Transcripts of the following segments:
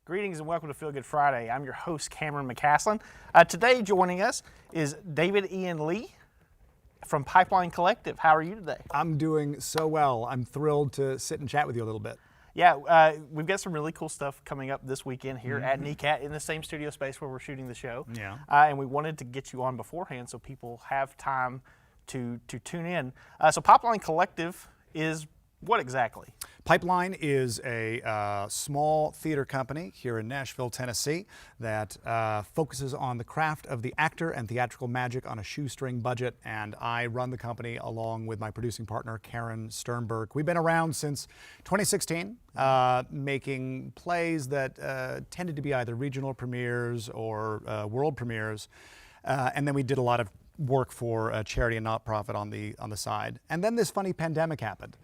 Greetings and welcome to Feel Good Friday. I'm your host, Cameron McCaslin. Today joining us is David Ian Lee from Pipeline Collective. How are you today? I'm doing so well. I'm thrilled to sit and chat with you a little bit. Yeah, we've got some really cool stuff coming up this weekend here at NECAT in the same studio space where we're shooting the show. Yeah. And we wanted to get you on beforehand so people have time to tune in. So Pipeline Collective is what exactly? Pipeline is a small theater company here in Nashville, Tennessee that focuses on the craft of the actor and theatrical magic on a shoestring budget, and I run the company along with my producing partner, Karen Sternberg. We've been around since 2016, making plays that tended to be either regional premieres or world premieres, and then we did a lot of work for a charity and not-profit on the side. And then this funny pandemic happened.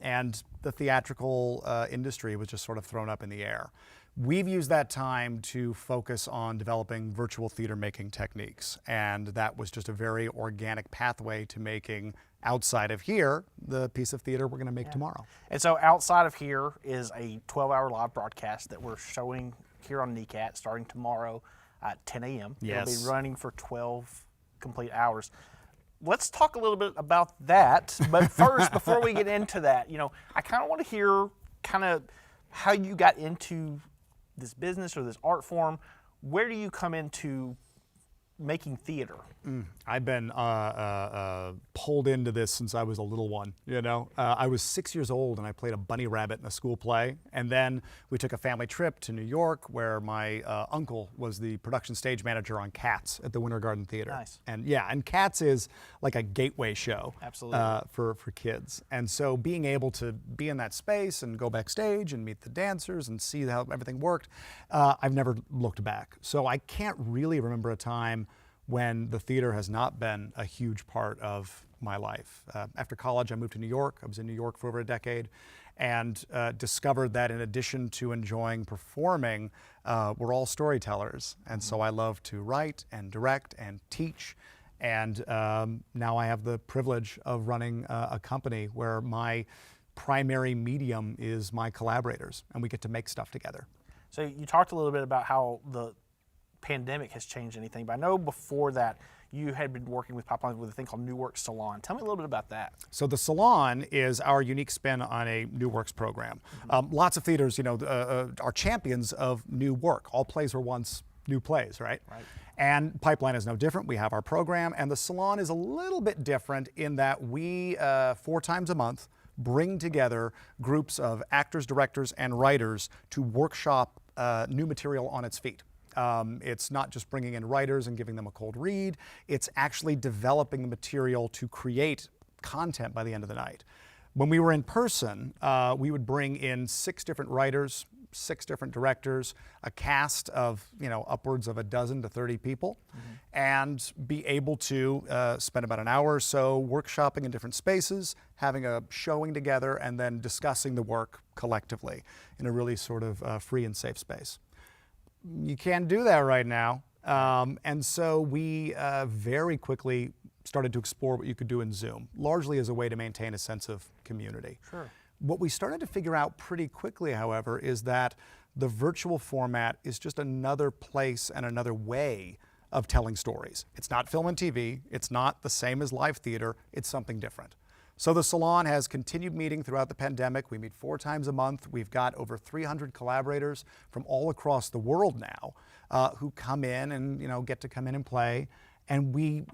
And the theatrical industry was just sort of thrown up in the air. We've used that time to focus on developing virtual theater making techniques, and that was just a very organic pathway to making, outside of here, the piece of theater we're going to make tomorrow. And so outside of here is a 12-hour live broadcast that we're showing here on NECAT starting tomorrow at 10 a.m. Yes. It'll be running for 12 complete hours. Let's talk a little bit about that, but first, before we get into that, I kind of want to hear how you got into this business or this art form. Where do you come into making theater? I've been pulled into this since I was a little one, I was 6 years old and I played a bunny rabbit in a school play. And then we took a family trip to New York where my uncle was the production stage manager on Cats at the Winter Garden Theater. Nice. And Cats is like a gateway show. Absolutely. For kids. And so being able to be in that space and go backstage and meet the dancers and see how everything worked, I've never looked back. So I can't really remember a time when the theater has not been a huge part of my life. After college, I moved to New York. I was in New York for over a decade and discovered that in addition to enjoying performing, we're all storytellers. And so I love to write and direct and teach. And now I have the privilege of running a company where my primary medium is my collaborators, and we get to make stuff together. So you talked a little bit about how the pandemic has changed anything, but I know before that you had been working with Pipeline with a thing called New Works Salon. Tell me a little bit about that. So the Salon is our unique spin on a New Works program. Lots of theaters, are champions of new work. All plays were once new plays, right? Right. And Pipeline is no different. We have our program, and the Salon is a little bit different in that we, 4 times a month, bring together groups of actors, directors, and writers to workshop new material on its feet. It's not just bringing in writers and giving them a cold read, it's actually developing the material to create content by the end of the night. When we were in person, we would bring in 6 different writers, 6 different directors, a cast of upwards of 12 to 30 people, and be able to spend about an hour or so workshopping in different spaces, having a showing together, and then discussing the work collectively in a really sort of free and safe space. You can't do that right now. And so we very quickly started to explore what you could do in Zoom, largely as a way to maintain a sense of community. Sure. What we started to figure out pretty quickly, however, is that the virtual format is just another place and another way of telling stories. It's not film and TV. It's not the same as live theater. It's something different. So the Salon has continued meeting throughout the pandemic. We meet 4 times a month. We've got over 300 collaborators from all across the world now who come in and get to come in and play. And we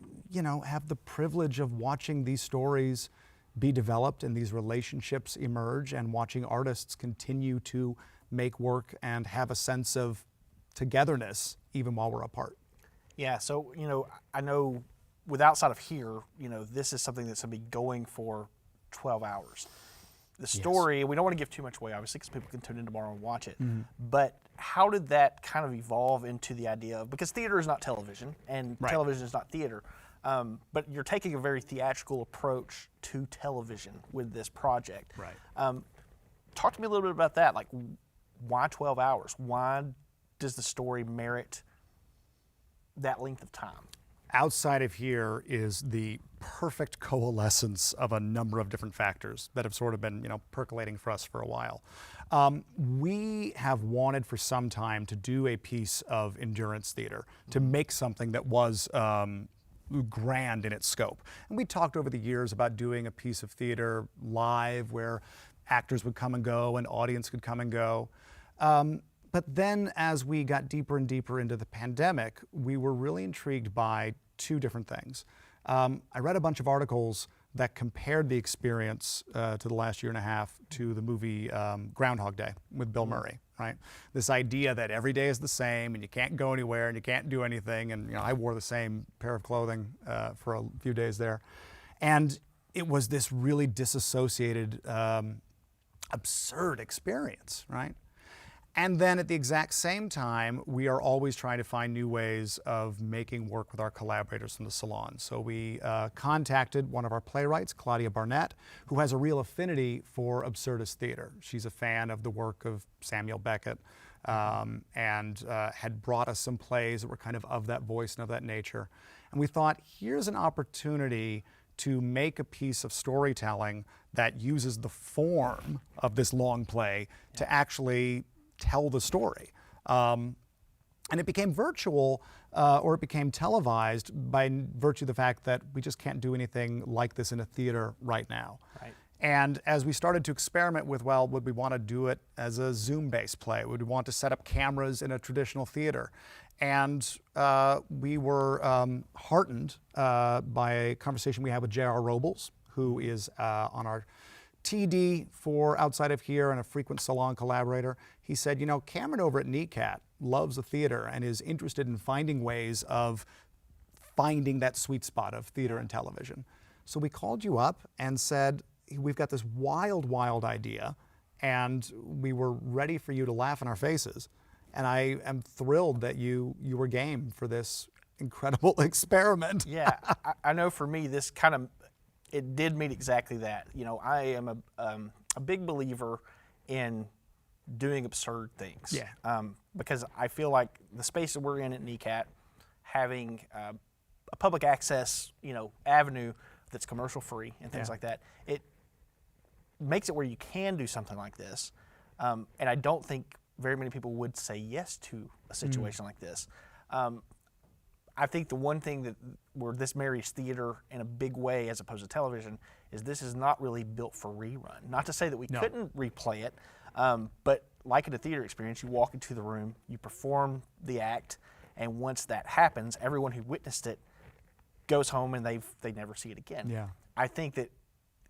have the privilege of watching these stories be developed and these relationships emerge, and watching artists continue to make work and have a sense of togetherness even while we're apart. Yeah, so I know with outside of here, this is something that's going to be going for 12 hours. The story, we don't want to give too much away, obviously, because people can tune in tomorrow and watch it. But how did that kind of evolve into the idea of, because theater is not television, and television is not theater, but you're taking a very theatrical approach to television with this project. Right. Talk to me a little bit about that. Like, why 12 hours? Why does the story merit that length of time? Outside of Here is the perfect coalescence of a number of different factors that have sort of been, percolating for us for a while. We have wanted for some time to do a piece of endurance theater, to make something that was grand in its scope. And we talked over the years about doing a piece of theater live where actors would come and go and audience could come and go. But then as we got deeper and deeper into the pandemic, we were really intrigued by two different things. I read a bunch of articles that compared the experience to the last year and a half to the movie Groundhog Day with Bill Murray, right? This idea that every day is the same and you can't go anywhere and you can't do anything. And I wore the same pair of clothing for a few days there. And it was this really disassociated, absurd experience, right? And then at the exact same time, we are always trying to find new ways of making work with our collaborators from the Salon. So we contacted one of our playwrights, Claudia Barnett, who has a real affinity for absurdist theater. She's a fan of the work of Samuel Beckett and had brought us some plays that were kind of that voice and of that nature. And we thought, here's an opportunity to make a piece of storytelling that uses the form of this long play to actually tell the story. And it became virtual or it became televised by virtue of the fact that we just can't do anything like this in a theater right now. Right. And as we started to experiment with, well, would we want to do it as a Zoom-based play? Would we want to set up cameras in a traditional theater? And we were heartened by a conversation we had with J.R. Robles, who is on our TD for Outside of Here and a frequent Salon collaborator. He said, Cameron over at NECAT loves the theater and is interested in finding ways of finding that sweet spot of theater and television. So we called you up and said, we've got this wild, wild idea, and we were ready for you to laugh in our faces. And I am thrilled that you were game for this incredible experiment. Yeah, I know for me, this it did mean exactly that. I am a big believer in doing absurd things. Yeah. Because I feel like the space that we're in at NECAT, having a public access, avenue that's commercial free and things like that, it makes it where you can do something like this. And I don't think very many people would say yes to a situation like this. I think the one thing where this marries theater in a big way as opposed to television is this is not really built for rerun. Not to say that we couldn't replay it, but like in a theater experience, you walk into the room, you perform the act, and once that happens, everyone who witnessed it goes home and they never see it again. Yeah. I think that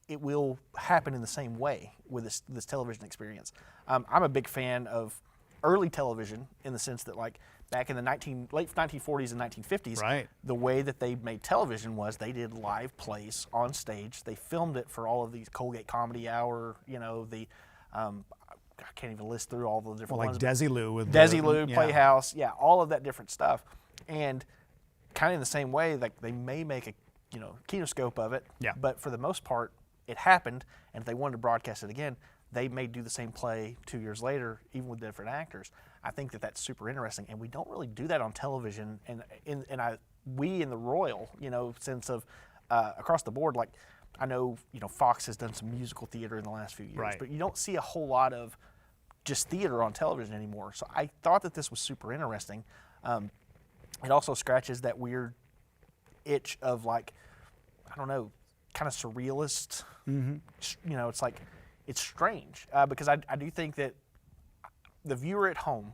it will happen in the same way with this television experience. I'm a big fan of early television in the sense that, like, back in the late 1940s and 1950s, right, the way that they made television was they did live plays on stage. They filmed it for all of these Colgate Comedy Hour, I can't even list through all the different like ones. Desilu with Desilu, Playhouse, all of that different stuff. And kind of in the same way, like, they may make a kinoscope of it, but for the most part, it happened, and if they wanted to broadcast it again, they may do the same play 2 years later, even with different actors. I think that that's super interesting, and we don't really do that on television. And we in the Royal, sense of across the board, like, I know Fox has done some musical theater in the last few years, but you don't see a whole lot of just theater on television anymore. So I thought that this was super interesting. It also scratches that weird itch of, like, I don't know, kind of surrealist. It's like, it's strange because I do think that the viewer at home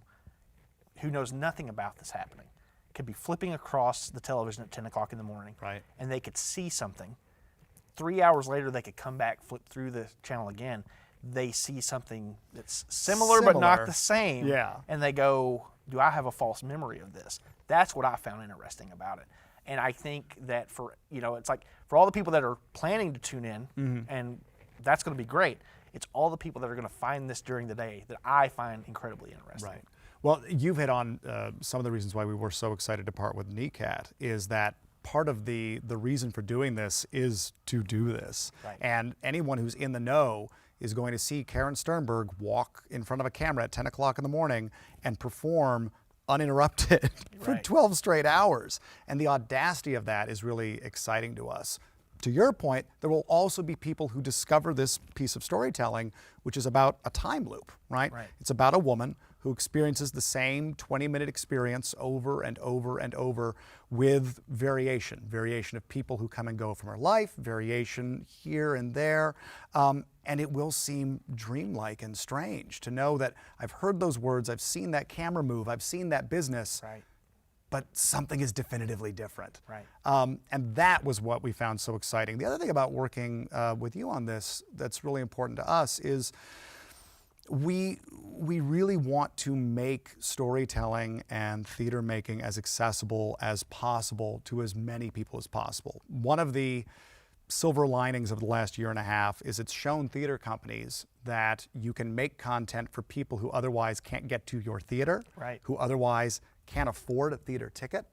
who knows nothing about this happening could be flipping across the television at 10 o'clock in the morning, and they could see something. 3 hours later, they could come back, flip through the channel again. They see something that's similar but not the same, and they go, do I have a false memory of this? That's what I found interesting about it. And I think that it's like for all the people that are planning to tune in, and that's going to be great, it's all the people that are going to find this during the day that I find incredibly interesting. Right. Well, you've hit on some of the reasons why we were so excited to part with NECAT is that part of the reason for doing this is to do this. Right. And anyone who's in the know is going to see Karen Sternberg walk in front of a camera at 10 o'clock in the morning and perform uninterrupted for Right. 12 straight hours. And the audacity of that is really exciting to us. To your point, there will also be people who discover this piece of storytelling, which is about a time loop, right? Right. It's about a woman who experiences the same 20-minute experience over and over and over with variation of people who come and go from her life, variation here and there. And it will seem dreamlike and strange to know that I've heard those words, I've seen that camera move, I've seen that business, Right. but something is definitively different. Right. And that was what we found so exciting. The other thing about working with you on this that's really important to us is we really want to make storytelling and theater making as accessible as possible to as many people as possible. One of the silver linings of the last year and a half is it's shown theater companies that you can make content for people who otherwise can't get to your theater, Right. who otherwise can't afford a theater ticket,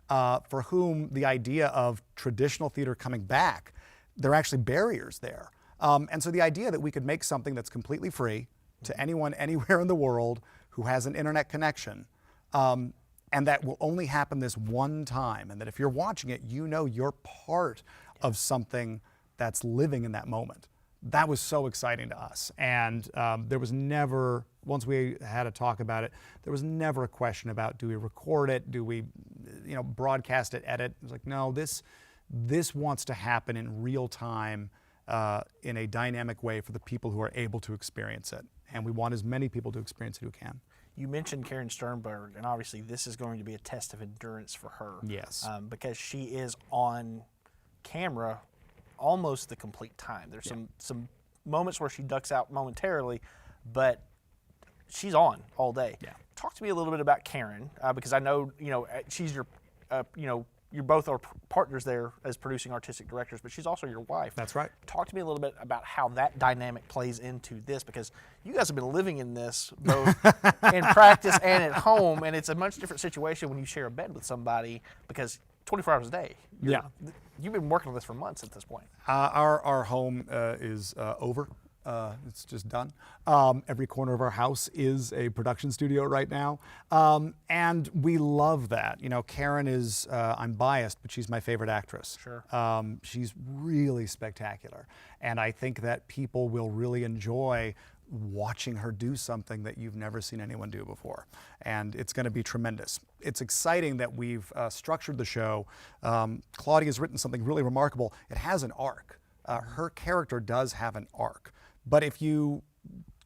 for whom the idea of traditional theater coming back, there are actually barriers there. And so the idea that we could make something that's completely free to anyone anywhere in the world who has an internet connection, and that will only happen this one time, and that if you're watching it, you know you're part of something that's living in that moment. That was so exciting to us. And there was never, once we had a talk about it, there was never a question about, do we record it? Do we, broadcast it, edit? It was like, no, this wants to happen in real time, in a dynamic way for the people who are able to experience it. And we want as many people to experience it who can. You mentioned Karen Sternberg, and obviously this is going to be a test of endurance for her. Yes. Because she is on camera almost the complete time. There's some moments where she ducks out momentarily, but she's on all day. Yeah. Talk to me a little bit about Karen, because I know she's your, you both are partners there as producing artistic directors, but she's also your wife. That's right. Talk to me a little bit about how that dynamic plays into this, because you guys have been living in this both in practice and at home, and it's a much different situation when you share a bed with somebody, because 24 hours a day. You've been working on this for months at this point. Our home is over. It's just done. Every corner of our house is a production studio right now. And we love that. Karen is, I'm biased, but she's my favorite actress. Sure. She's really spectacular. And I think that people will really enjoy watching her do something that you've never seen anyone do before. And it's going to be tremendous. It's exciting that we've structured the show. Claudia's written something really remarkable. It has an arc. Her character does have an arc. But if you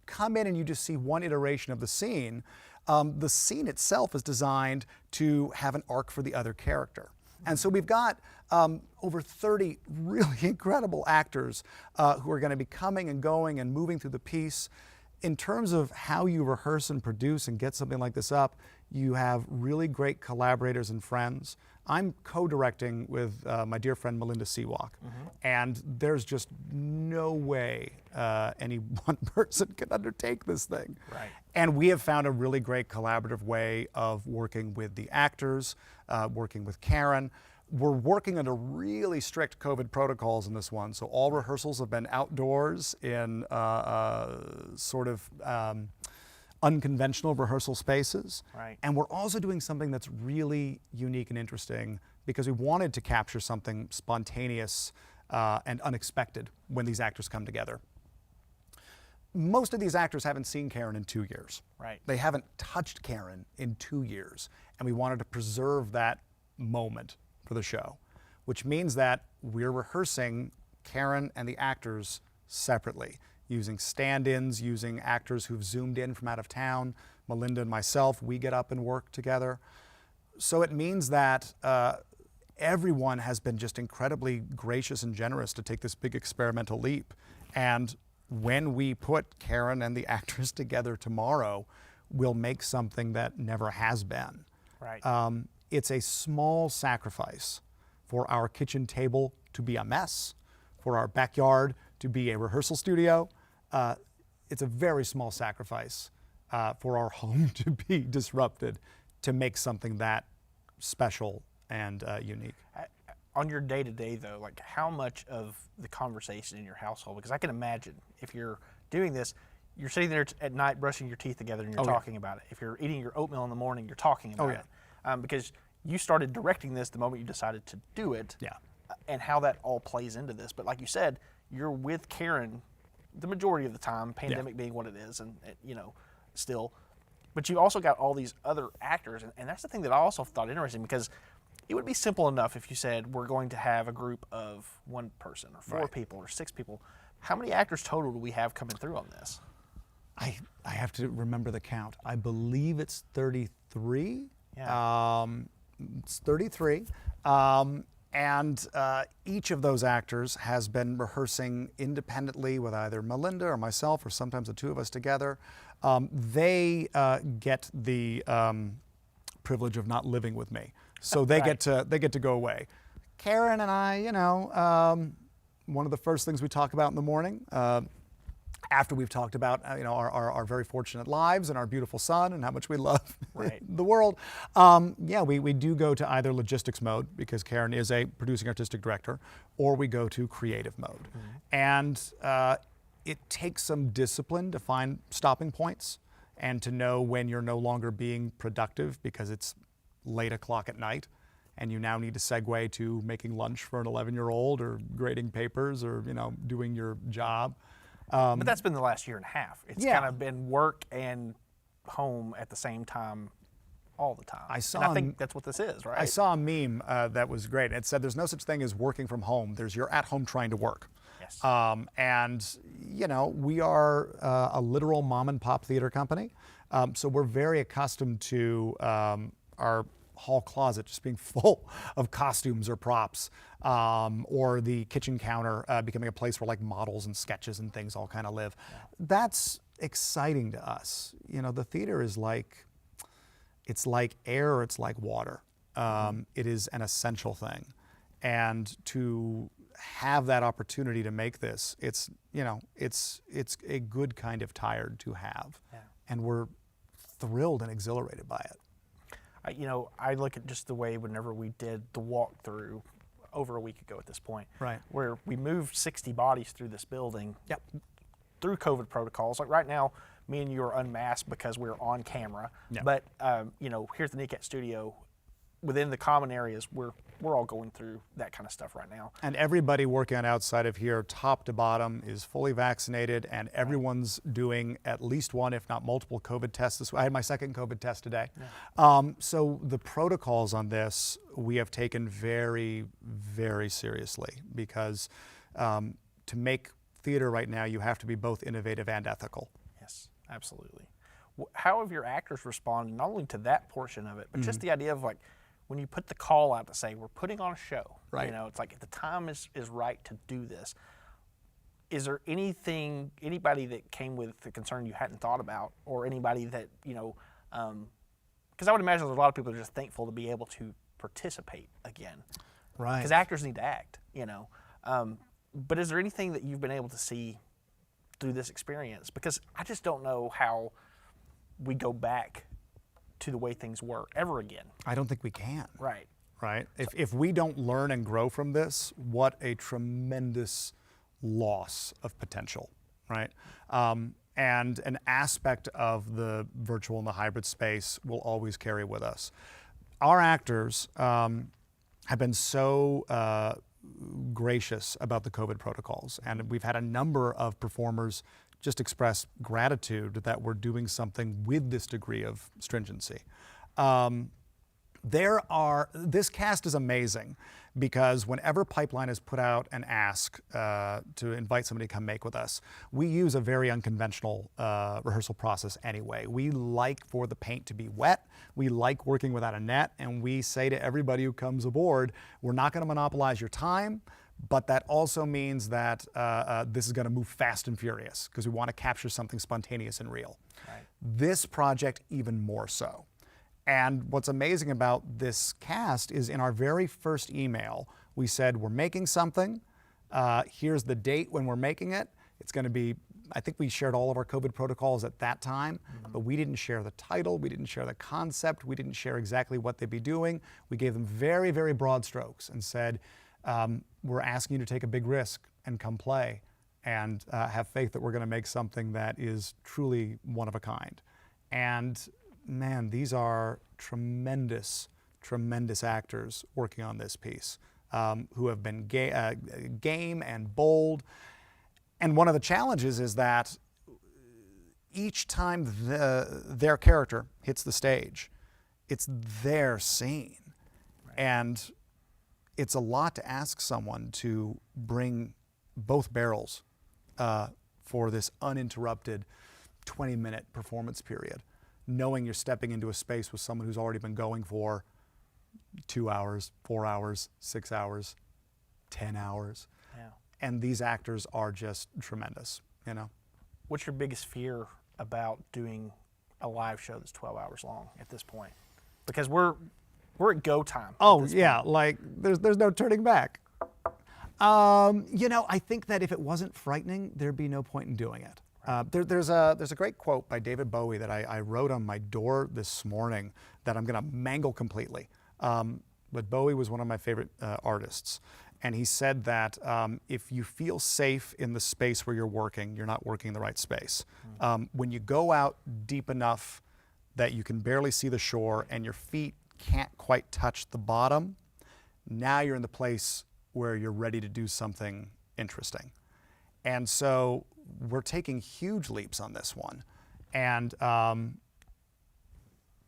come in and you just see one iteration of the scene itself is designed to have an arc for the other character. And so we've got over 30 really incredible actors who are going to be coming and going and moving through the piece. In terms of how you rehearse and produce and get something like this up, you have really great collaborators and friends. I'm co-directing with my dear friend Melinda Seawalk, and there's just no way any one person can undertake this thing. Right. And we have found a really great collaborative way of working with the actors, working with Karen. We're working under really strict COVID protocols in this one, so all rehearsals have been outdoors in sort of unconventional rehearsal spaces. Right. And we're also doing something that's really unique and interesting because we wanted to capture something spontaneous and unexpected when these actors come together. Most of these actors haven't seen Karen in 2 years. Right. They haven't touched Karen in 2 years. And we wanted to preserve that moment for the show, which means that we're rehearsing Karen and the actors separately, using stand-ins, using actors who've zoomed in from out of town. Melinda and myself, we get up and work together. So it means that everyone has been just incredibly gracious and generous to take this big experimental leap. And when we put Karen and the actors together tomorrow, we'll make something that never has been. Right. It's a small sacrifice for our kitchen table to be a mess, for our backyard to be a rehearsal studio. It's a very small sacrifice for our home to be disrupted to make something that special and unique. On your day-to-day, though, like how much of the conversation in your household, because I can imagine if you're doing this, you're sitting there at night brushing your teeth together and you're Oh, yeah. talking about it. If you're eating your oatmeal in the morning, you're talking about yeah. it. Because you started directing this the moment you decided to do it. Yeah. And how that all plays into this. But like you said, you're with Karen the majority of the time, pandemic being what it is, and still. But you also got all these other actors, and that's the thing that I also thought interesting, because it would be simple enough if you said we're going to have a group of one person or four people or six people. How many actors total do we have coming through on this? I have to remember the count. I believe it's 33. Yeah. It's 33. And each of those actors has been rehearsing independently with either Melinda or myself, or sometimes the two of us together. They get the privilege of not living with me, so they get to go away. Karen and I, one of the first things we talk about in the morning, after we've talked about our very fortunate lives and our beautiful son and how much we love the world, we do go to either logistics mode, because Karen is a producing artistic director, or we go to creative mode. And it takes some discipline to find stopping points and to know when you're no longer being productive because it's late o'clock at night and you now need to segue to making lunch for an 11-year-old or grading papers or doing your job. But that's been the last year and a half. It's kind of been work and home at the same time all the time. And I think that's what this is, right? I saw a meme that was great. It said there's no such thing as working from home. There's you're at home trying to work. Yes. And we are a literal mom and pop theater company. So we're very accustomed to our hall closet just being full of costumes or props, or the kitchen counter becoming a place where like models and sketches and things all kind of live. That's exciting to us. The theater is it's like air or it's like water. It is an essential thing. And to have that opportunity to make this, it's a good kind of tired to have. Yeah. And we're thrilled and exhilarated by it. I look at just the way whenever we did the walkthrough over a week ago at this point, right, where we moved 60 bodies through this building, yep, through COVID protocols. Like right now, me and you are unmasked because we're on camera. Yep. But here at the NECAT studio, within the common areas, we're all going through that kind of stuff right now. And everybody working outside of here, top to bottom, is fully vaccinated, and everyone's doing at least one, if not multiple, COVID tests. I had my second COVID test today. Yeah. So the protocols on this we have taken very, very seriously, because to make theater right now, you have to be both innovative and ethical. Yes, absolutely. How have your actors responded, not only to that portion of it, but just the idea of when you put the call out to say we're putting on a show, right? It's like if the time is right to do this. Is there anybody that came with the concern you hadn't thought about, or anybody that because I would imagine there's a lot of people that are just thankful to be able to participate again, right? Because actors need to act, But is there anything that you've been able to see through this experience? Because I just don't know how we go back to the way things were ever again. I don't think we can. Right. Right. If we don't learn and grow from this, what a tremendous loss of potential, right? And an aspect of the virtual and the hybrid space will always carry with us. Our actors have been so gracious about the COVID protocols, and we've had a number of performers just express gratitude that we're doing something with this degree of stringency. This cast is amazing, because whenever Pipeline has put out an ask to invite somebody to come make with us, we use a very unconventional rehearsal process anyway. We like for the paint to be wet, we like working without a net, and we say to everybody who comes aboard, we're not going to monopolize your time, but that also means that this is going to move fast and furious, because we want to capture something spontaneous and real. Right. This project even more so. And what's amazing about this cast is in our very first email, we said, we're making something. Here's the date when we're making it. It's going to be, I think we shared all of our COVID protocols at that time, but we didn't share the title, we didn't share the concept, we didn't share exactly what they'd be doing. We gave them very, very broad strokes and said, we're asking you to take a big risk and come play. and have faith that we're going to make something that is truly one of a kind. And man, these are tremendous, tremendous actors working on this piece, who have been game and bold. And one of the challenges is that each time their character hits the stage, it's their scene. Right. And it's a lot to ask someone to bring both barrels for this uninterrupted 20-minute performance period, knowing you're stepping into a space with someone who's already been going for 2 hours, 4 hours, 6 hours, 10 hours. Yeah. And these actors are just tremendous, you know. What's your biggest fear about doing a live show that's 12 hours long at this point? Because we're at go time. Oh yeah, like there's no turning back. You know, I think that if it wasn't frightening, there'd be no point in doing it. There's a great quote by David Bowie that I wrote on my door this morning that I'm going to mangle completely. But Bowie was one of my favorite artists. And he said that if you feel safe in the space where you're working, you're not working in the right space. When you go out deep enough that you can barely see the shore and your feet can't quite touch the bottom, now you're in the place where you're ready to do something interesting. And so we're taking huge leaps on this one. And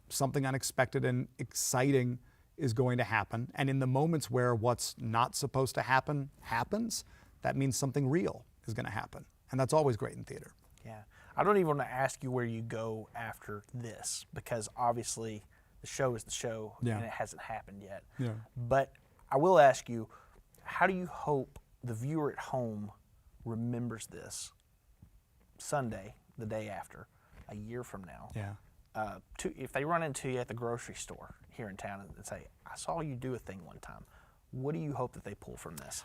something unexpected and exciting is going to happen. And in the moments where what's not supposed to happen happens, that means something real is going to happen. And that's always great in theater. Yeah. I don't even want to ask you where you go after this, because obviously the show is the show, Yeah. and it hasn't happened yet. Yeah. But I will ask you, how do you hope the viewer at home remembers this Sunday, the day after, a year from now? Yeah. If they run into you at the grocery store here in town and say, I saw you do a thing one time, what do you hope that they pull from this?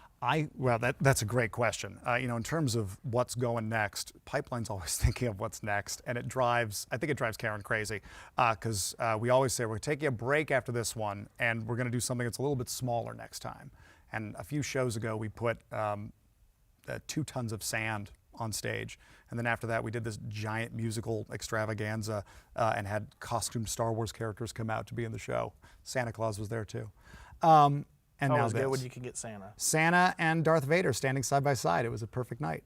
Well, that's a great question. You know, in terms of what's going next, Pipeline's always thinking of what's next, and I think it drives Karen crazy, because we always say, we're taking a break after this one, and we're going to do something that's a little bit smaller next time. And a few shows ago, we put 2 tons of sand on stage. And then after that, we did this giant musical extravaganza and had costumed Star Wars characters come out to be in the show. Santa Claus was there too. And it's now always this. good when you can get Santa. Santa and Darth Vader standing side by side. It was a perfect night.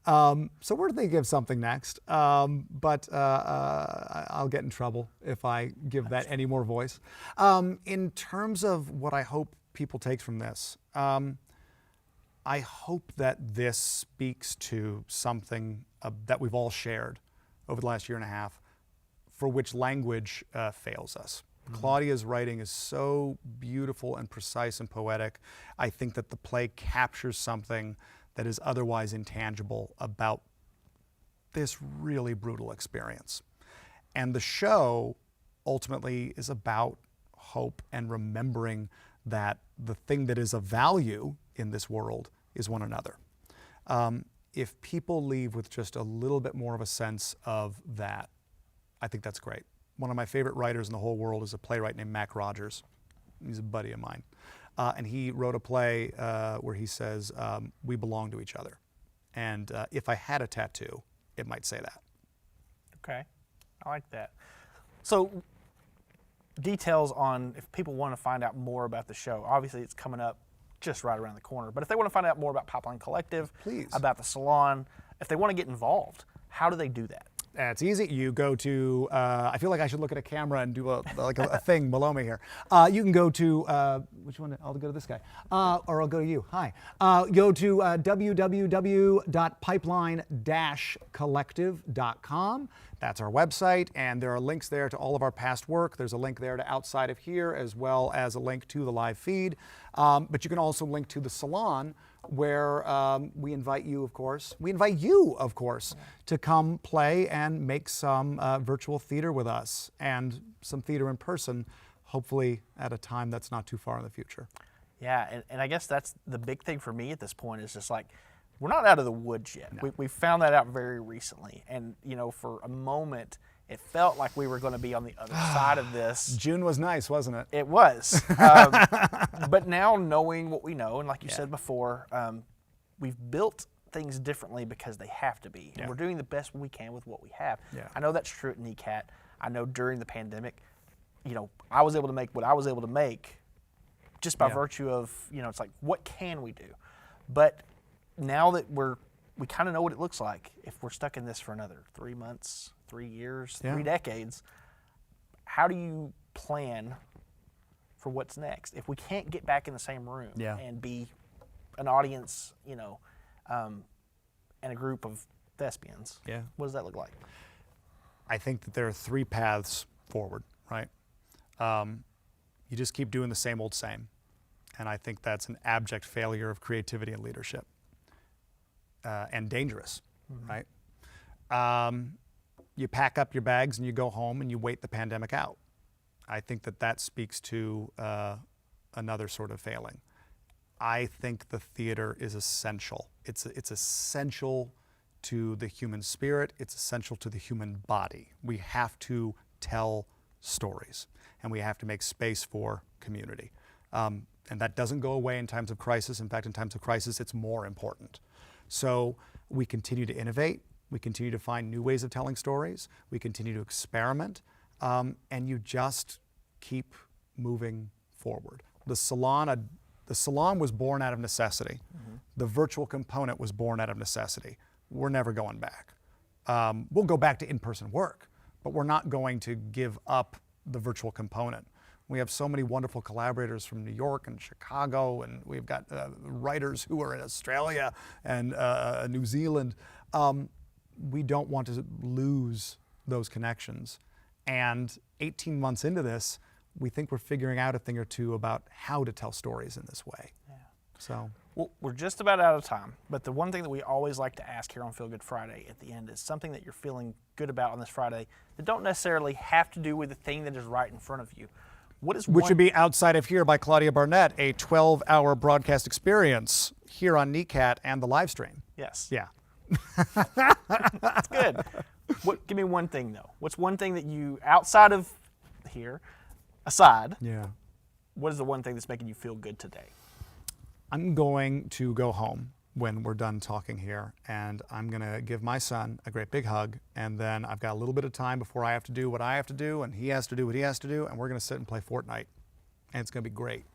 So we're thinking of something next, but I'll get in trouble if I give that any more voice. In terms of what I hope people take from this, I hope that this speaks to something that we've all shared over the last year and a half, for which language fails us. Mm-hmm. Claudia's writing is so beautiful and precise and poetic. I think that the play captures something that is otherwise intangible about this really brutal experience. And the show ultimately is about hope and remembering that the thing that is of value in this world is one another. If people leave with just a little bit more of a sense of that, I think that's great. One of my favorite writers in the whole world is a playwright named Mac Rogers. He's a buddy of mine. And he wrote a play where he says, we belong to each other. And if I had a tattoo, it might say that. Okay, I like that. So, details on if people want to find out more about the show. Obviously, it's coming up just right around the corner. But if they want to find out more about Pipeline Collective, please, about the salon, if they want to get involved, how do they do that? It's easy. You go to, I feel like I should look at a camera and do a thing below me here. You can go to, which one? I'll go to this guy. Or I'll go to you. Hi. Go to www.pipeline-collective.com. That's our website, and there are links there to all of our past work. There's a link there to Outside of Here, as well as a link to the live feed. But you can also link to the salon, where we invite you, of course, to come play and make some virtual theater with us, and some theater in person, hopefully at a time that's not too far in the future. Yeah, and I guess that's the big thing for me at this point, is just like, we're not out of the woods yet. No. We found that out very recently. And, you know, for a moment, it felt like we were going to be on the other side of this. June was nice, wasn't it? It was. But now, knowing what we know, and like you said before, we've built things differently because they have to be. And we're doing the best we can with what we have. Yeah. I know that's true at NECAT. I know during the pandemic, I was able to make what I was able to make just by virtue of, it's like, what can we do? But now that we kind of know what it looks like, if we're stuck in this for another 3 months, 3 years, 3 decades, how do you plan for what's next? If we can't get back in the same room and be an audience, and a group of thespians, what does that look like? I think that there are 3 paths forward, right? You just keep doing the same old same. And I think that's an abject failure of creativity and leadership, and dangerous, right? You pack up your bags and you go home and you wait the pandemic out. I think that speaks to another sort of failing. I think the theater is essential. It's essential to the human spirit. It's essential to the human body. We have to tell stories, and we have to make space for community. And that doesn't go away in times of crisis. In fact, in times of crisis, it's more important. So we continue to innovate. We continue to find new ways of telling stories. We continue to experiment. And you just keep moving forward. The salon was born out of necessity. The virtual component was born out of necessity. We're never going back. We'll go back to in-person work, but we're not going to give up the virtual component. We have so many wonderful collaborators from New York and Chicago, and we've got writers who are in Australia and New Zealand. We don't want to lose those connections. And 18 months into this, we think we're figuring out a thing or two about how to tell stories in this way. So, well, we're just about out of time, but the one thing that we always like to ask here on Feel Good Friday at the end is something that you're feeling good about on this Friday that don't necessarily have to do with the thing that is right in front of you. Which would be Outside of Here by Claudia Barnett, a 12-hour broadcast experience here on NECAT and the live stream. Yes. Yeah. That's good. Give me one thing, though. What's one thing that you, outside of here, what is the one thing that's making you feel good today? I'm going to go home when we're done talking here, and I'm going to give my son a great big hug, and then I've got a little bit of time before I have to do what I have to do, and he has to do what he has to do, and we're going to sit and play Fortnite, and it's going to be great.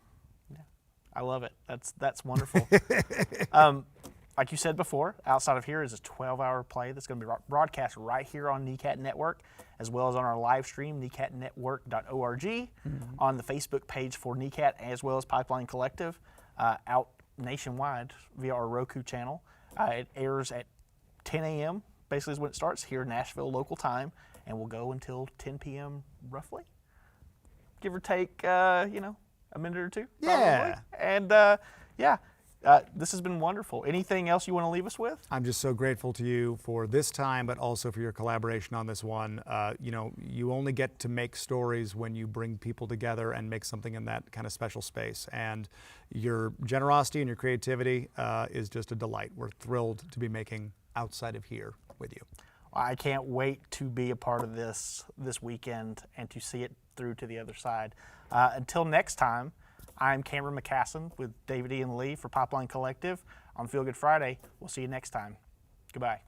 Yeah, I love it. That's wonderful. Like you said before, Outside of Here is a 12-hour play that's going to be broadcast right here on NECAT Network, as well as on our live stream, necatnetwork.org, on the Facebook page for NECAT, as well as Pipeline Collective, out nationwide via our Roku channel. It airs at 10 a.m. basically is when it starts here in Nashville local time, and will go until 10 p.m. roughly, give or take, a minute or two. Yeah. Probably. And this has been wonderful. Anything else you want to leave us with? I'm just so grateful to you for this time, but also for your collaboration on this one. You only get to make stories when you bring people together and make something in that kind of special space. And your generosity and your creativity is just a delight. We're thrilled to be making Outside of Here with you. I can't wait to be a part of this weekend and to see it through to the other side. Until next time, I'm Cameron McCasson with David Ian Lee for Pipeline Collective on Feel Good Friday. We'll see you next time. Goodbye.